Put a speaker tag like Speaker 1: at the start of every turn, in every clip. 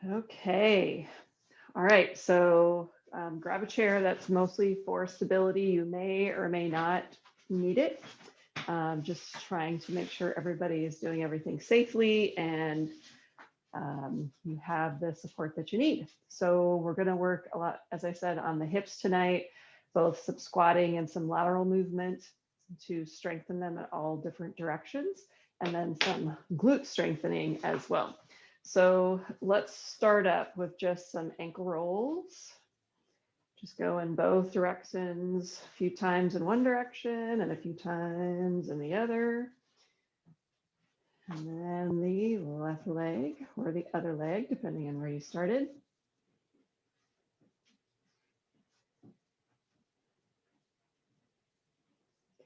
Speaker 1: Okay. All right. So grab a chair that's mostly for stability. You may or may not need it. Just trying to make sure everybody is doing everything safely and you have the support that you need. So we're going to work a lot, as I said, on the hips tonight, both some squatting and some lateral movement to strengthen them in all different directions, and then some glute strengthening as well. So let's start up with just some ankle rolls. Just go in both directions, a few times in one direction and a few times in the other. And then the left leg or the other leg, depending on where you started.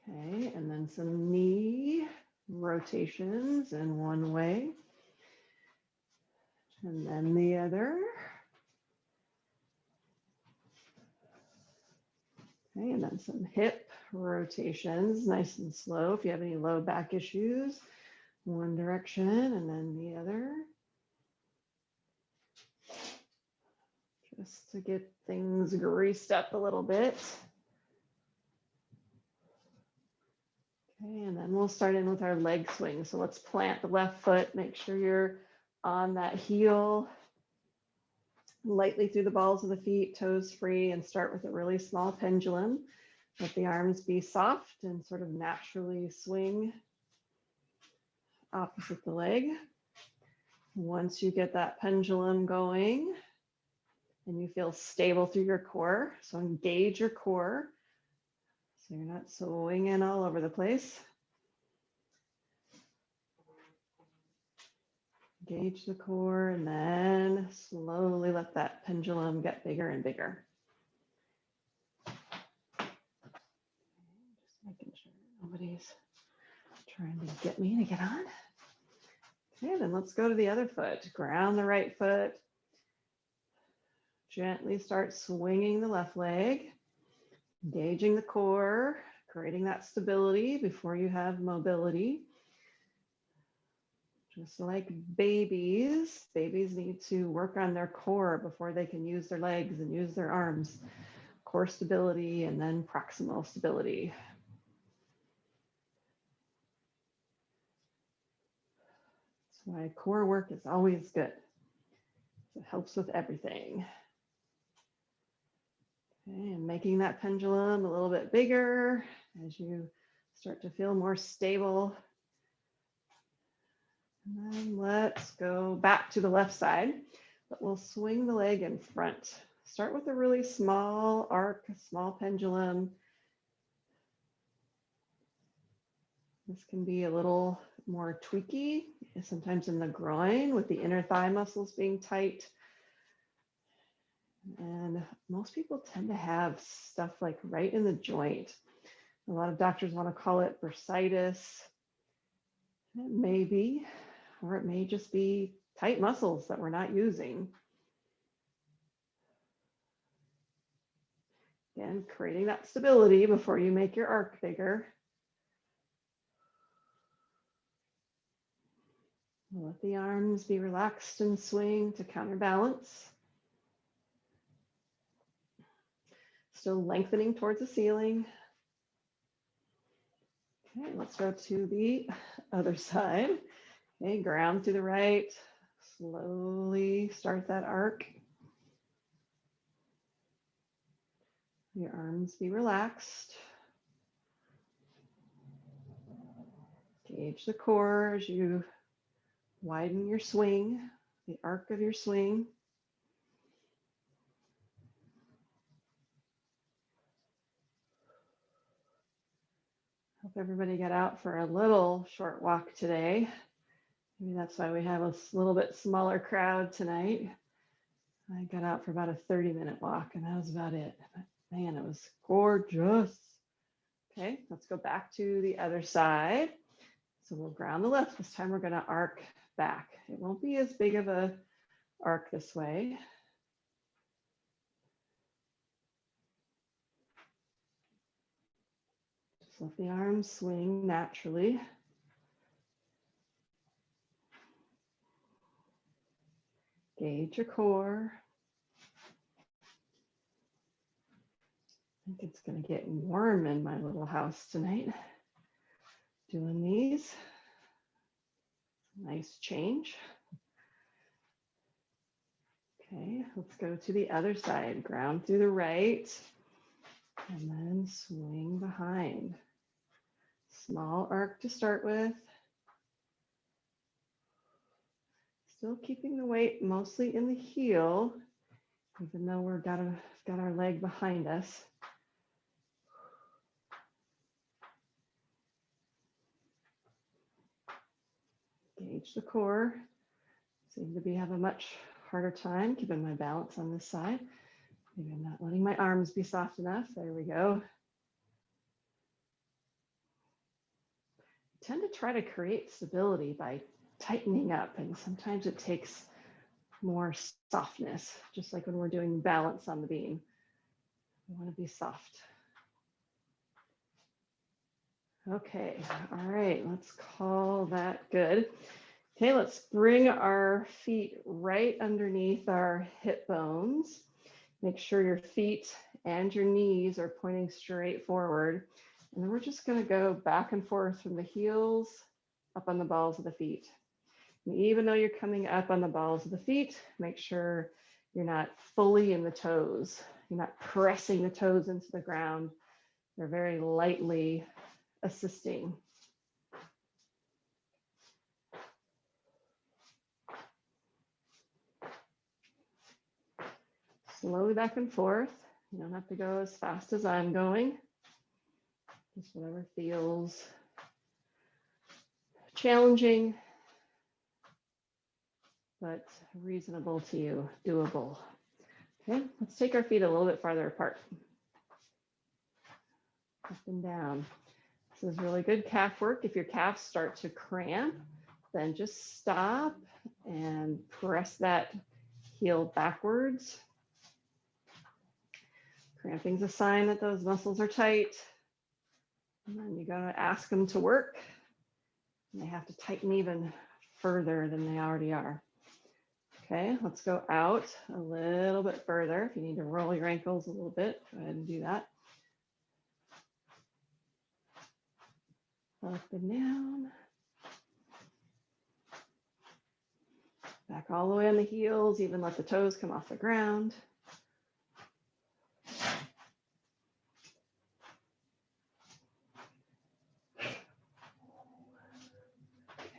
Speaker 1: Okay, and then some knee rotations in one way. And then the other. Okay, and then some hip rotations, nice and slow. If you have any low back issues, one direction and then the other. Just to get things greased up a little bit. Okay, and then we'll start in with our leg swing. So let's plant the left foot, make sure you're on that heel, lightly through the balls of the feet, toes free, and start with a really small pendulum. Let the arms be soft and sort of naturally swing opposite the leg. Once you get that pendulum going and you feel stable through your core, so engage your core so you're not swinging all over the place. Engage the core and then slowly let that pendulum get bigger and bigger. Just making sure nobody's trying to get me to get on. Okay, then let's go to the other foot. Ground the right foot. Gently start swinging the left leg, engaging the core, creating that stability before you have mobility. Just like babies need to work on their core before they can use their legs and use their arms. Core stability and then proximal stability. That's why core work is always good. It helps with everything. Okay, and making that pendulum a little bit bigger as you start to feel more stable. And then let's go back to the left side, but we'll swing the leg in front. Start with a really small arc, small pendulum. This can be a little more tweaky, sometimes in the groin with the inner thigh muscles being tight. And most people tend to have stuff like right in the joint. A lot of doctors want to call it bursitis. It may be, or it may just be tight muscles that we're not using. Again, creating that stability before you make your arc bigger. Let the arms be relaxed and swing to counterbalance. Still lengthening towards the ceiling. Okay, let's go to the other side. Okay, ground to the right. Slowly start that arc. Your arms be relaxed. Engage the core as you widen your swing, the arc of your swing. Hope everybody got out for a little short walk today. Maybe that's why we have a little bit smaller crowd tonight. I got out for about a 30-minute walk and that was about it. But man, it was gorgeous. Okay, let's go back to the other side. So we'll ground the left. This time we're going to arc back. It won't be as big of a arc this way. Just let the arms swing naturally. Gauge your core. I think it's going to get warm in my little house tonight. Doing these. Nice change. Okay, let's go to the other side. Ground through the right and then swing behind. Small arc to start with. Still keeping the weight mostly in the heel, even though we've got our leg behind us. Gauge the core. Seem to be having a much harder time keeping my balance on this side. Maybe I'm not letting my arms be soft enough. There we go. I tend to try to create stability by tightening up, and sometimes it takes more softness, just like when we're doing balance on the beam. I want to be soft. Okay, all right, let's call that good. Okay, let's bring our feet right underneath our hip bones. Make sure your feet and your knees are pointing straight forward. And then we're just going to go back and forth from the heels up on the balls of the feet. And even though you're coming up on the balls of the feet, make sure you're not fully in the toes. You're not pressing the toes into the ground. They're very lightly assisting. Slowly back and forth. You don't have to go as fast as I'm going. Just whatever feels challenging, but reasonable to you, doable. Okay, let's take our feet a little bit farther apart. Up and down. This is really good calf work. If your calves start to cramp, then just stop and press that heel backwards. Cramping's a sign that those muscles are tight. And then you gotta ask them to work. And they have to tighten even further than they already are. Okay, let's go out a little bit further. If you need to roll your ankles a little bit, go ahead and do that. Up and down. Back all the way on the heels, even let the toes come off the ground.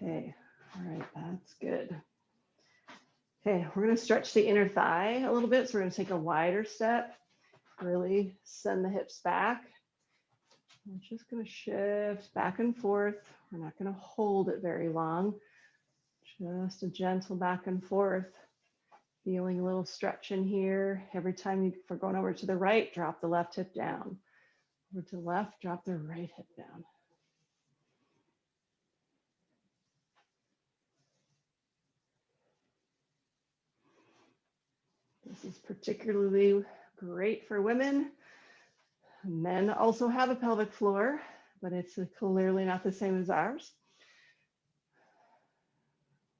Speaker 1: Okay, all right, that's good. Okay, we're going to stretch the inner thigh a little bit. So we're going to take a wider step, really send the hips back. We're just going to shift back and forth. We're not going to hold it very long. Just a gentle back and forth. Feeling a little stretch in here. Every time you're going over to the right, drop the left hip down. Over to the left, drop the right hip down. This is particularly great for women. Men also have a pelvic floor, but it's clearly not the same as ours.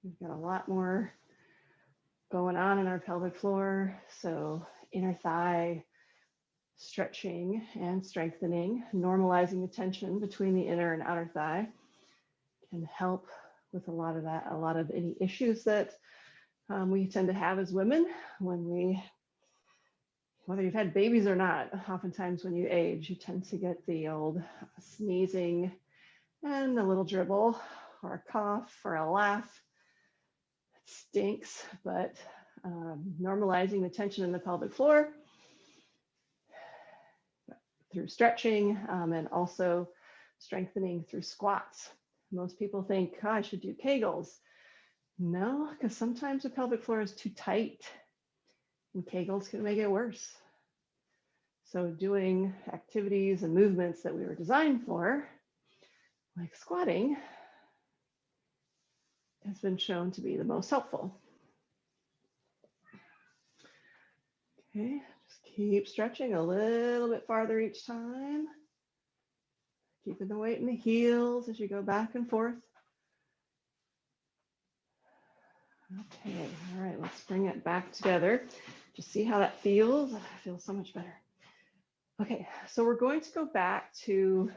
Speaker 1: We've got a lot more going on in our pelvic floor. So inner thigh stretching and strengthening, normalizing the tension between the inner and outer thigh can help with a lot of that, a lot of any issues that we tend to have as women when whether you've had babies or not. Oftentimes when you age, you tend to get the old sneezing and a little dribble or a cough or a laugh. It stinks, but normalizing the tension in the pelvic floor through stretching and also strengthening through squats. Most people think, oh, I should do Kegels. No, because sometimes the pelvic floor is too tight and Kegels can make it worse. So doing activities and movements that we were designed for, like squatting, has been shown to be the most helpful. Okay, just keep stretching a little bit farther each time. Keeping the weight in the heels as you go back and forth. Okay, all right, let's bring it back together. Just see how that feels. It feels so much better. Okay, so we're going to go back to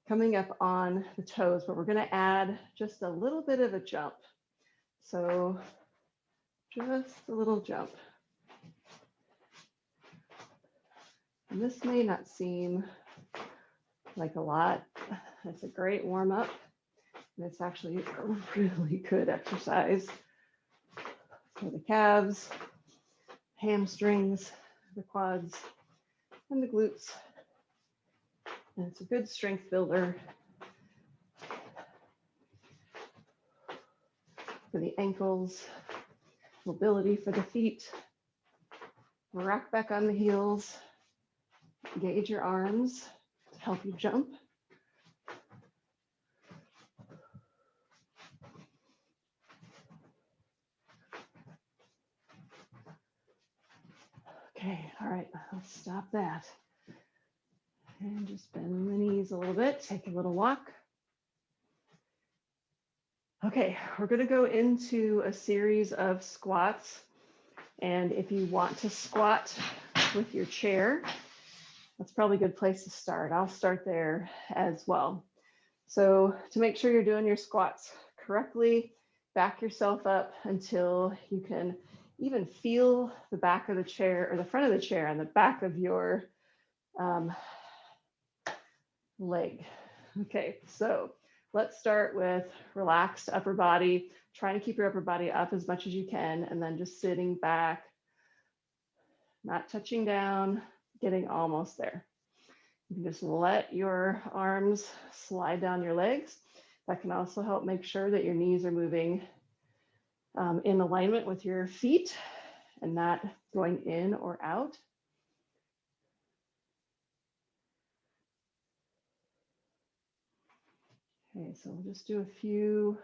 Speaker 1: coming up on the toes, but we're going to add just a little bit of a jump. So just a little jump. And this may not seem like a lot. It's a great warm up. And it's actually a really good exercise for the calves, hamstrings, the quads, and the glutes. And it's a good strength builder for the ankles, mobility for the feet. Rock back on the heels, engage your arms to help you jump. Okay, all right, let's stop that. And just bend the knees a little bit, take a little walk. Okay, we're gonna go into a series of squats. And if you want to squat with your chair, that's probably a good place to start. I'll start there as well. So to make sure you're doing your squats correctly, back yourself up until you can even feel the back of the chair or the front of the chair and the back of your leg. Okay, so let's start with relaxed upper body, trying to keep your upper body up as much as you can, and then just sitting back, not touching down, getting almost there. You can just let your arms slide down your legs. That can also help make sure that your knees are moving in alignment with your feet and not going in or out. Okay, so we'll just do a few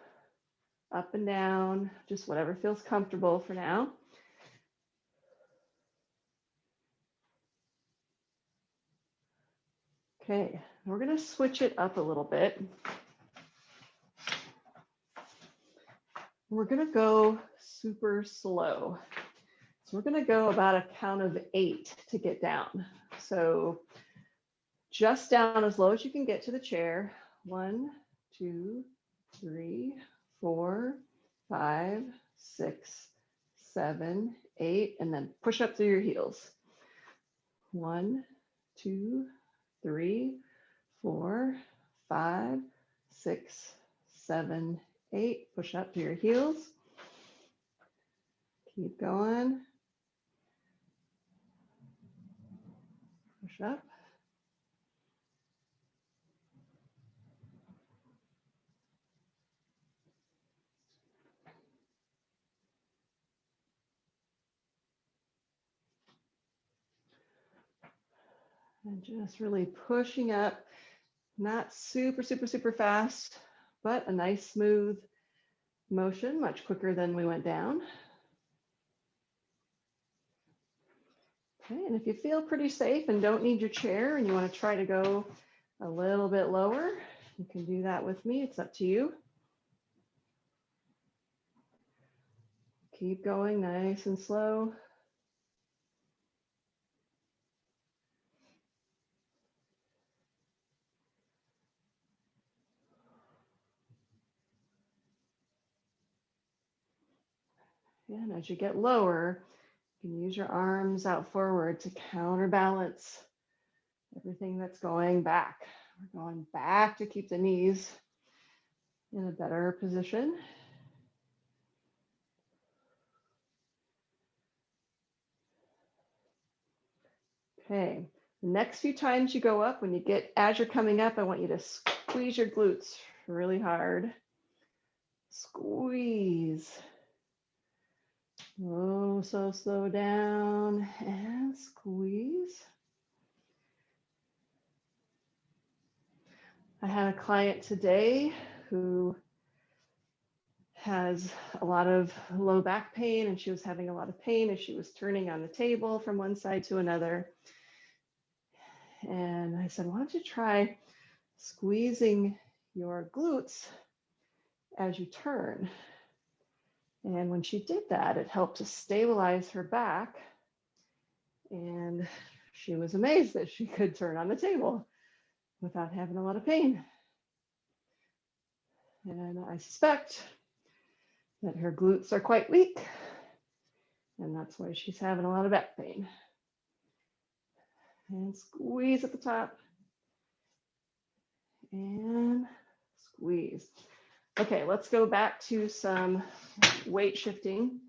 Speaker 1: up and down, just whatever feels comfortable for now. Okay, we're gonna switch it up a little bit. We're gonna go super slow. So we're gonna go about a count of 8 to get down. So just down as low as you can get to the chair. 1, 2, 3, 4, 5, 6, 7, 8, and then push up through your heels. 1, 2, 3, 4, 5, 6, 7, 8. Push up through your heels. Keep going. Push up. And just really pushing up, not super, super, super fast, but a nice smooth motion, much quicker than we went down. Okay, and if you feel pretty safe and don't need your chair and you want to try to go a little bit lower, you can do that with me. It's up to you. Keep going nice and slow. And as you get lower, you can use your arms out forward to counterbalance everything that's going back. We're going back to keep the knees in a better position. Okay, the next few times you go up, as you're coming up, I want you to squeeze your glutes really hard. Squeeze. Oh, so slow down and squeeze. I had a client today who has a lot of low back pain, and she was having a lot of pain as she was turning on the table from one side to another. And I said, why don't you try squeezing your glutes as you turn? And when she did that, it helped to stabilize her back. And she was amazed that she could turn on the table without having a lot of pain. And I suspect that her glutes are quite weak, and that's why she's having a lot of back pain. And squeeze at the top. And squeeze. Okay, let's go back to some weight shifting,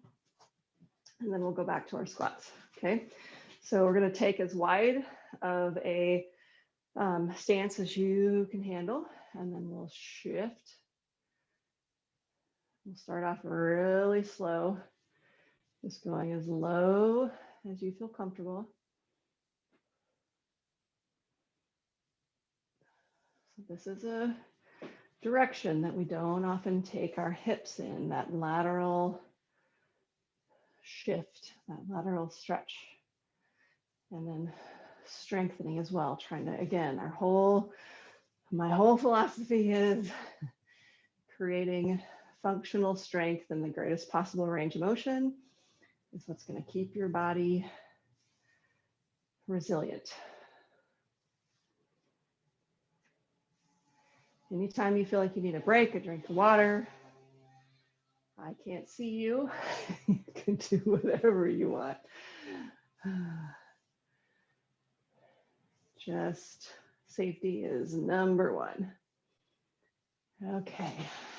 Speaker 1: and then we'll go back to our squats. Okay, so we're going to take as wide of a stance as you can handle, and then we'll shift. We'll start off really slow, just going as low as you feel comfortable. So this is a direction that we don't often take our hips in, that lateral shift, that lateral stretch, and then strengthening as well, trying to, again, my whole philosophy is creating functional strength in the greatest possible range of motion is what's going to keep your body resilient. Anytime you feel like you need a break, a drink of water, I can't see you. You can do whatever you want. Just safety is number one. Okay,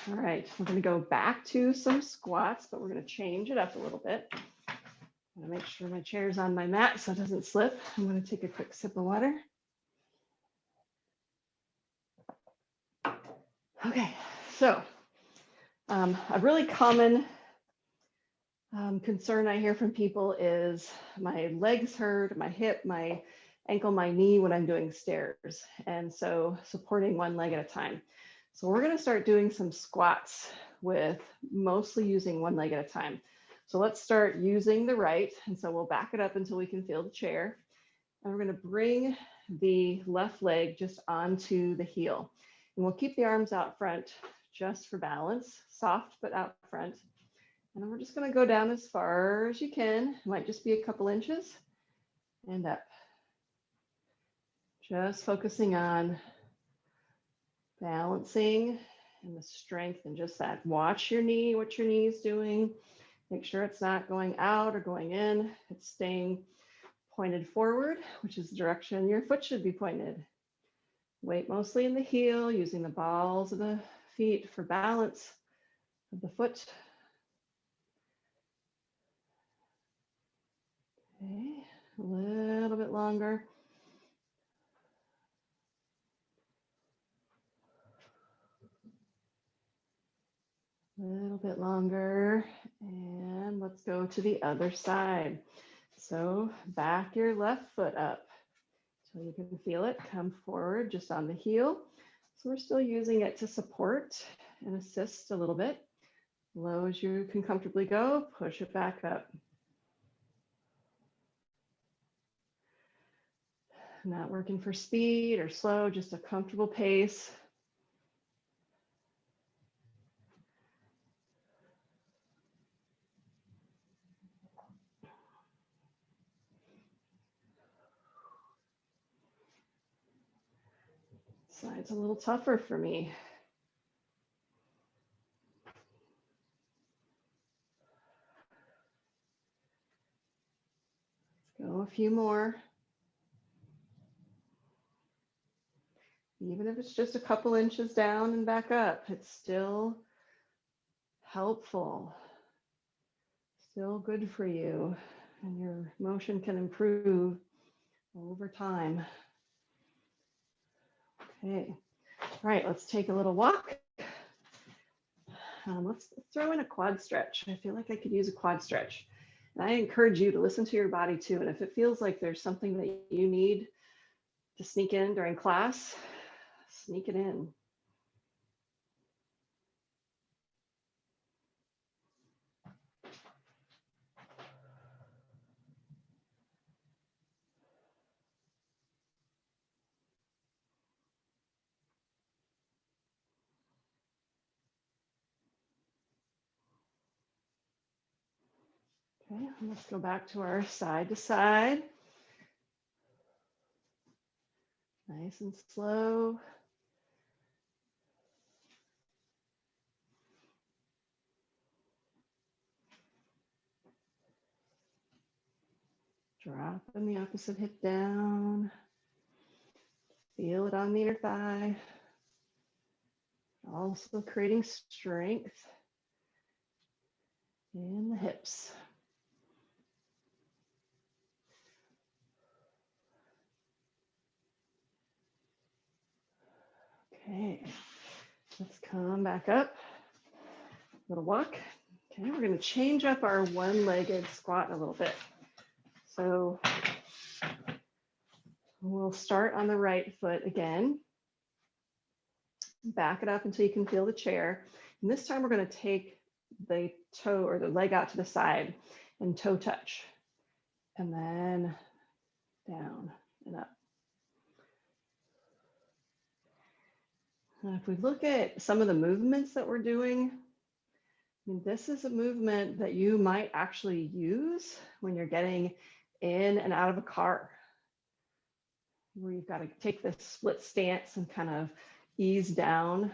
Speaker 1: all right, we're going to go back to some squats, but we're going to change it up a little bit. I'm going to make sure my chair's on my mat so it doesn't slip. I'm going to take a quick sip of water. Okay, so a really common concern I hear from people is my legs hurt, my hip, my ankle, my knee when I'm doing stairs. And so supporting one leg at a time. So we're going to start doing some squats with mostly using one leg at a time. So let's start using the right. And so we'll back it up until we can feel the chair. And we're going to bring the left leg just onto the heel. And we'll keep the arms out front just for balance, soft but out front. And then we're just going to go down as far as you can. It might just be a couple inches and up. Just focusing on balancing and the strength and just that. Watch your knee, what your knee is doing. Make sure it's not going out or going in. It's staying pointed forward, which is the direction your foot should be pointed. Weight mostly in the heel, using the balls of the feet for balance of the foot. Okay, a little bit longer. A little bit longer, and let's go to the other side. So back your left foot up so you can feel it come forward just on the heel. So we're still using it to support and assist a little bit. Low as you can comfortably go, push it back up. Not working for speed or slow, just a comfortable pace. Side's a little tougher for me. Let's go a few more. Even if it's just a couple inches down and back up, it's still helpful, still good for you, and your motion can improve over time. Okay, all right, let's take a little walk. Let's throw in a quad stretch. I feel like I could use a quad stretch. And I encourage you to listen to your body too. And if it feels like there's something that you need to sneak in during class, sneak it in. Okay, let's go back to our side to side. Nice and slow. Dropping the opposite hip down. Feel it on the inner thigh. Also creating strength in the hips. Okay, let's come back up. Little walk. Okay, we're going to change up our one-legged squat a little bit. So we'll start on the right foot again. Back it up until you can feel the chair. And this time we're going to take the toe or the leg out to the side and toe touch. And then down and up. And if we look at some of the movements that we're doing, I mean, this is a movement that you might actually use when you're getting in and out of a car, where you've got to take this split stance and kind of ease down.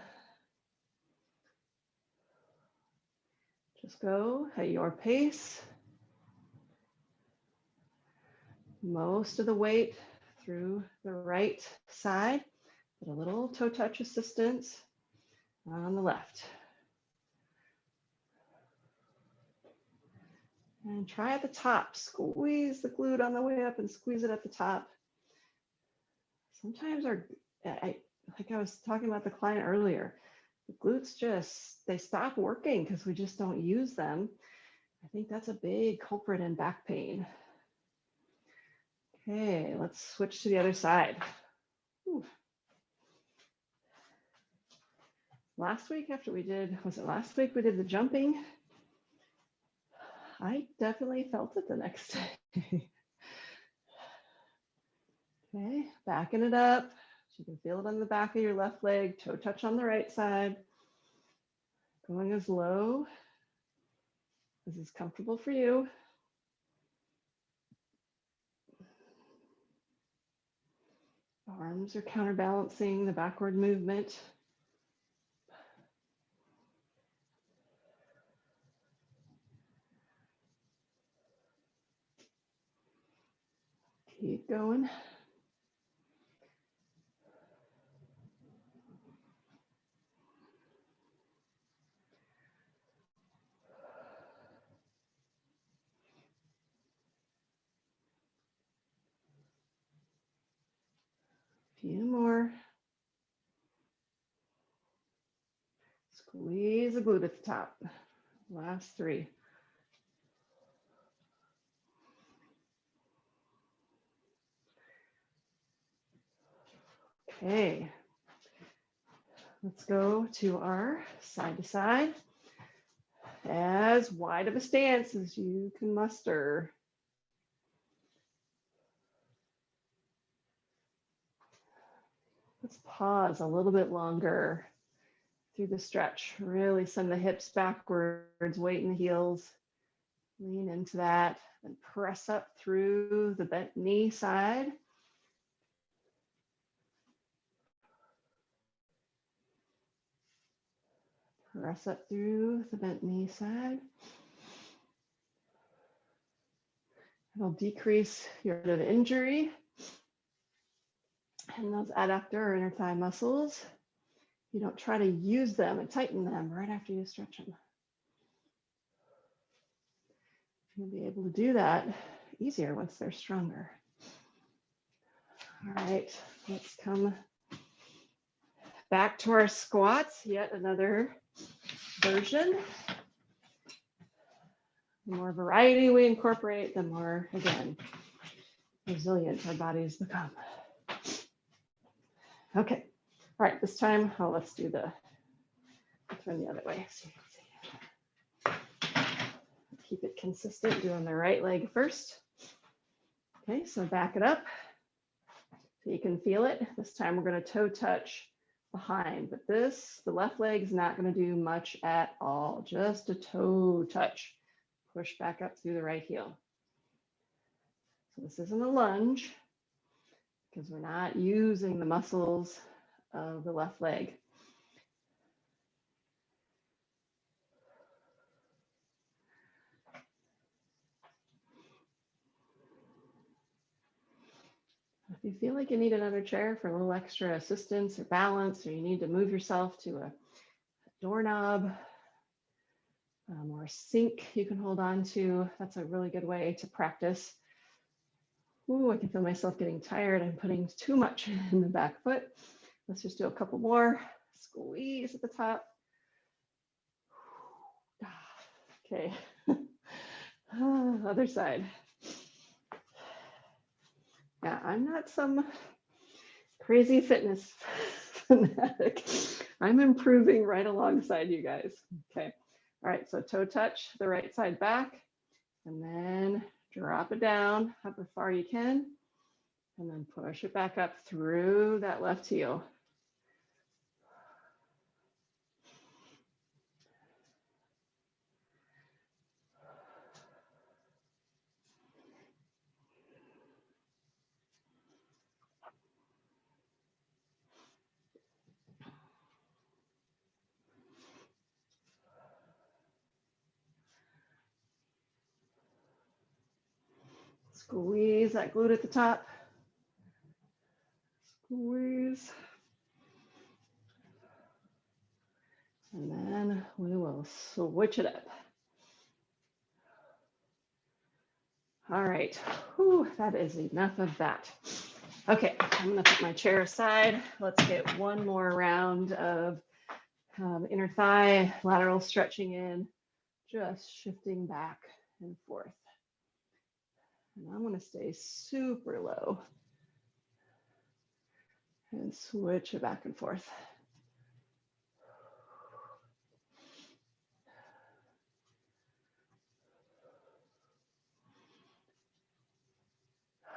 Speaker 1: Just go at your pace. Most of the weight through the right side, but a little toe touch assistance on the left. And try at the top, squeeze the glute on the way up and squeeze it at the top. Sometimes like I was talking about the client earlier, the glutes they stop working because we just don't use them. I think that's a big culprit in back pain. Okay, let's switch to the other side. Ooh. Last week we did the jumping? I definitely felt it the next day. Okay, backing it up. So you can feel it on the back of your left leg, toe touch on the right side. Going as low as is comfortable for you. Arms are counterbalancing the backward movement. Keep going. Few more. Squeeze the glute at the top. Last 3. Okay. Let's go to our side to side. As wide of a stance as you can muster. Let's pause a little bit longer through the stretch. Really send the hips backwards, weight in the heels. Lean into that and press up through the bent knee side. Press up through the bent knee side. It'll decrease your rate of injury and those adductor or inner thigh muscles. You don't try to use them and tighten them right after you stretch them. You'll be able to do that easier once they're stronger. All right, let's come back to our squats, yet another version. The more variety we incorporate, the more, again, resilient our bodies become. Okay, all right, this time, let's turn the other way so you can see. Keep it consistent, doing the right leg first. Okay, so back it up so you can feel it. This time we're going to toe touch behind, but the left leg is not going to do much at all, just a toe touch. push back up through the right heel. So this isn't a lunge because we're not using the muscles of the left leg. If you feel like you need another chair for a little extra assistance or balance, or you need to move yourself to a doorknob or a sink you can hold on to, that's a really good way to practice. Ooh, I can feel myself getting tired. I'm putting too much in the back foot. Let's just do a couple more. Squeeze at the top. Okay. Other side. Yeah, I'm not some crazy fitness fanatic. I'm improving right alongside you guys. Okay. All right, so toe touch the right side back, and then drop it down however far you can, and then push it back up through that left heel. Squeeze that glute at the top. Squeeze. And then we will switch it up. All right, whew, that is enough of that. Okay, I'm gonna put my chair aside. Let's get one more round of inner thigh, lateral stretching in, just shifting back and forth. And I'm gonna stay super low and switch it back and forth.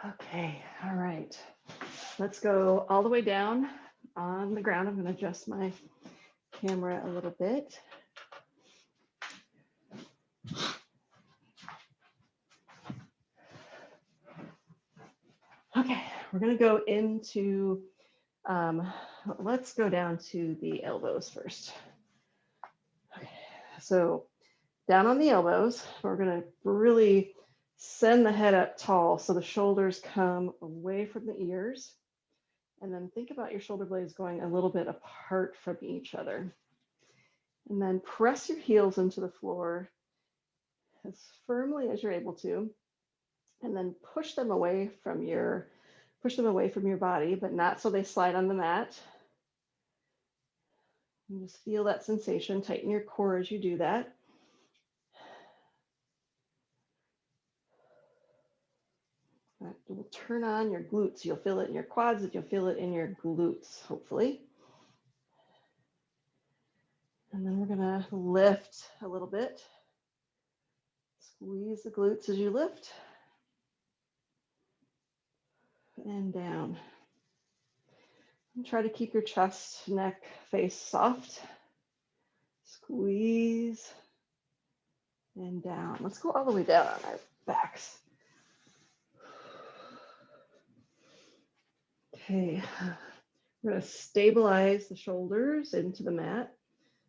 Speaker 1: Okay, all right. Let's go all the way down on the ground. I'm gonna adjust my camera a little bit. Okay, we're gonna go into, let's go down to the elbows first. Okay, so down on the elbows, we're gonna really send the head up tall so the shoulders come away from the ears. And then think about your shoulder blades going a little bit apart from each other. And then press your heels into the floor as firmly as you're able to. And then push them away from your body, but not so they slide on the mat. And just feel that sensation. Tighten your core as you do that. That will turn on your glutes. You'll feel it in your quads, and you'll feel it in your glutes, hopefully. And then we're gonna lift a little bit. Squeeze the glutes as you lift. And down. And try to keep your chest, neck, face soft. Squeeze and down. Let's go all the way down on our backs. Okay, we're going to stabilize the shoulders into the mat.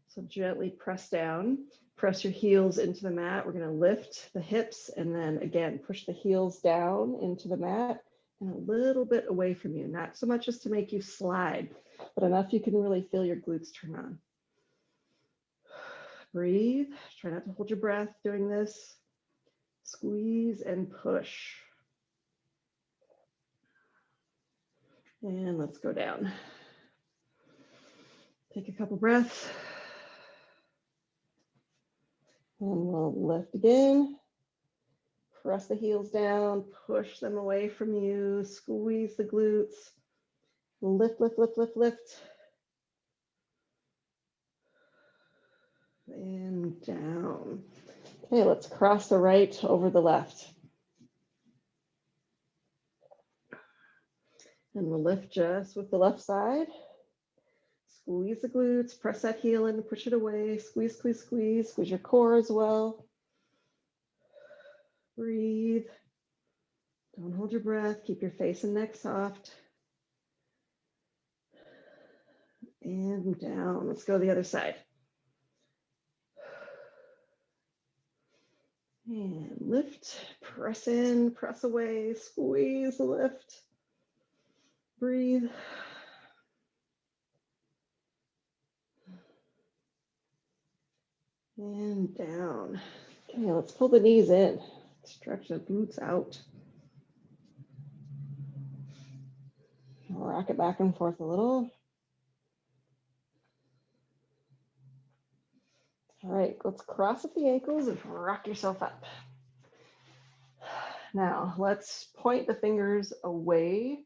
Speaker 1: So gently press down, press your heels into the mat. We're going to lift the hips and then again, push the heels down into the mat and a little bit away from you. Not so much as to make you slide, but enough you can really feel your glutes turn on. Breathe, try not to hold your breath doing this. Squeeze and push. And let's go down. Take a couple breaths. And we'll lift again. Press the heels down, push them away from you, squeeze the glutes. Lift, lift, lift, lift, lift. And down. Okay, let's cross the right over the left. And we'll lift just with the left side. Squeeze the glutes, press that heel in, push it away, squeeze, squeeze, squeeze, squeeze your core as well. Breathe. Don't hold your breath. Keep your face and neck soft. And down. Let's go the other side. And lift, press in, press away, squeeze, lift. Breathe. And down. Okay, let's pull the knees in. Stretch the glutes out. Rock it back and forth a little. All right, let's cross up the ankles and rock yourself up. Now, let's point the fingers away,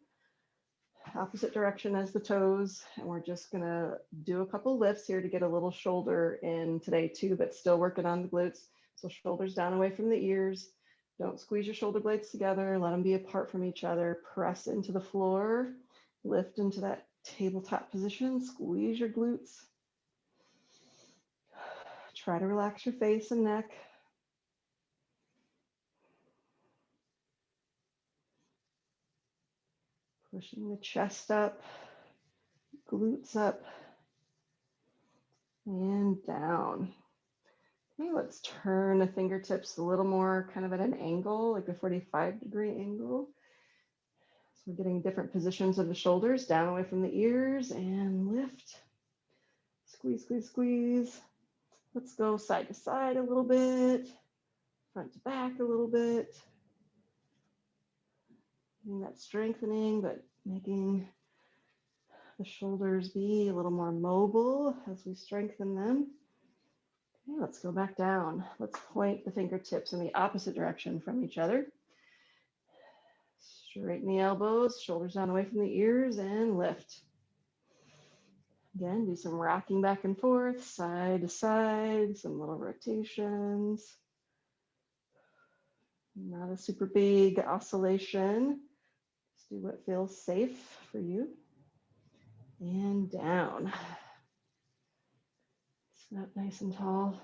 Speaker 1: opposite direction as the toes, and we're just gonna do a couple lifts here to get a little shoulder in today too, but still working on the glutes. So shoulders down away from the ears. Don't squeeze your shoulder blades together. Let them be apart from each other. Press into the floor. Lift into that tabletop position. Squeeze your glutes. Try to relax your face and neck. Pushing the chest up, glutes up, and down. Okay, let's turn the fingertips a little more kind of at an angle, like a 45-degree angle. So we're getting different positions of the shoulders, down away from the ears, and lift. Squeeze, squeeze, squeeze. Let's go side to side a little bit, front to back a little bit. Getting that strengthening, but making the shoulders be a little more mobile as we strengthen them. Okay, let's go back down. Let's point the fingertips in the opposite direction from each other. Straighten the elbows, shoulders down away from the ears, and lift. Again, do some rocking back and forth, side to side, some little rotations. Not a super big oscillation. Just do what feels safe for you. And down. Sit up nice and tall.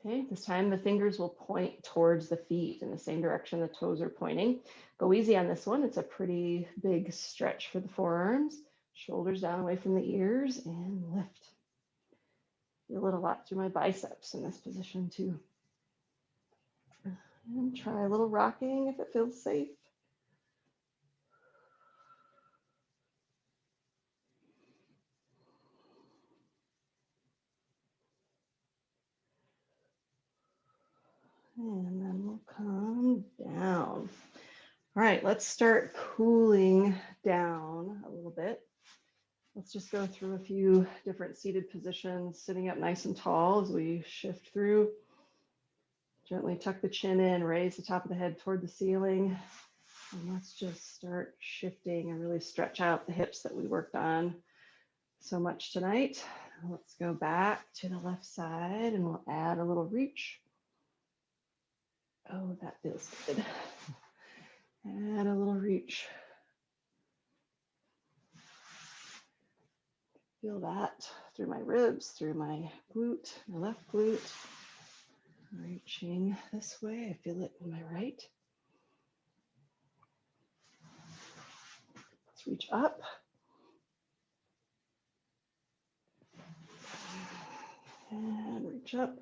Speaker 1: Okay, this time the fingers will point towards the feet in the same direction the toes are pointing. Go easy on this one. It's a pretty big stretch for the forearms. Shoulders down away from the ears and lift. Feel it a lot through my biceps in this position too. And try a little rocking if it feels safe. And then we'll come down. All right, let's start cooling down a little bit. Let's just go through a few different seated positions, sitting up nice and tall as we shift through. Gently tuck the chin in, raise the top of the head toward the ceiling. And let's just start shifting and really stretch out the hips that we worked on so much tonight. Let's go back to the left side and we'll add a little reach. Oh, that feels good. Add a little reach. Feel that through my ribs, through my glute, my left glute. Reaching this way, I feel it in my right. Let's reach up. And reach up.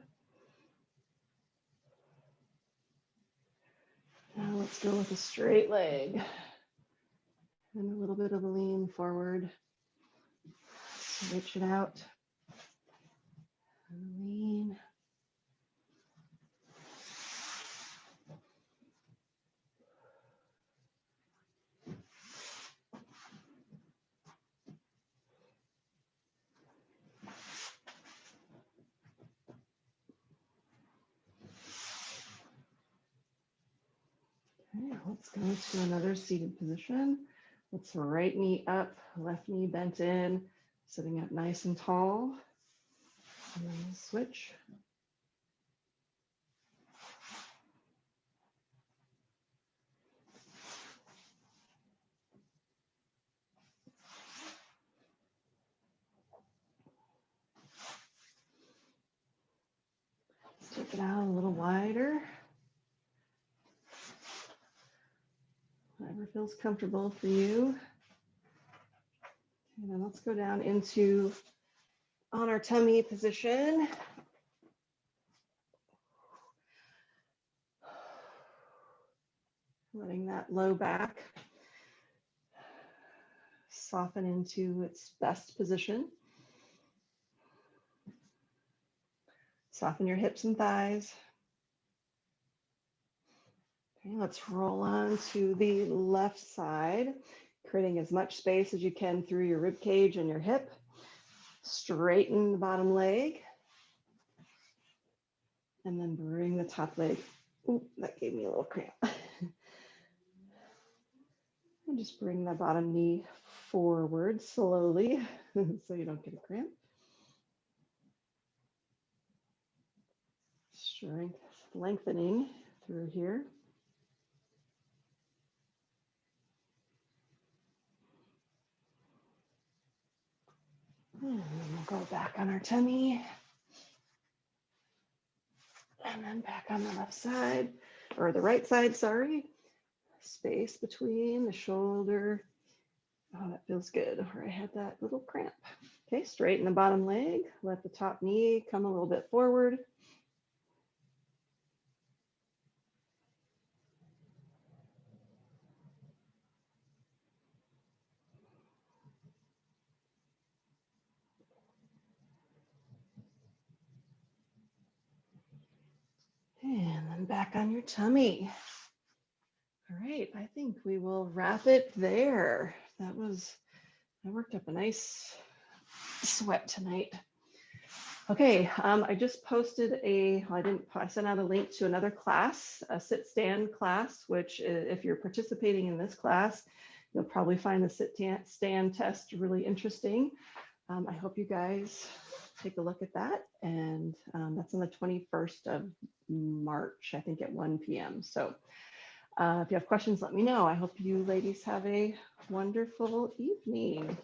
Speaker 1: Now let's go with a straight leg. And a little bit of a lean forward. Reach it out. And lean. Okay, let's go to another seated position. Let's right knee up, left knee bent in, sitting up nice and tall. And then we'll switch. Let's take it out a little wider. whatever feels comfortable for you. And then let's go down into on our tummy position. Letting that low back soften into its best position. Soften your hips and thighs. Okay, let's roll on to the left side, creating as much space as you can through your rib cage and your hip. Straighten the bottom leg. And then bring the top leg. Ooh, that gave me a little cramp. And just bring the bottom knee forward slowly so you don't get a cramp. Strength lengthening through here. And we'll go back on our tummy. And then back on the left side, or the right side, sorry. Space between the shoulder. Oh, that feels good, where I had that little cramp. Okay, straighten the bottom leg. Let the top knee come a little bit forward. And then back on your tummy. All right, I think we will wrap it there. I worked up a nice sweat tonight. Okay, I just posted I sent out a link to another class, a sit-stand class, which if you're participating in this class, you'll probably find the sit-stand test really interesting. I hope you guys take a look at that. And that's on the 21st of March, I think at 1 p.m. So if you have questions, let me know. I hope you ladies have a wonderful evening.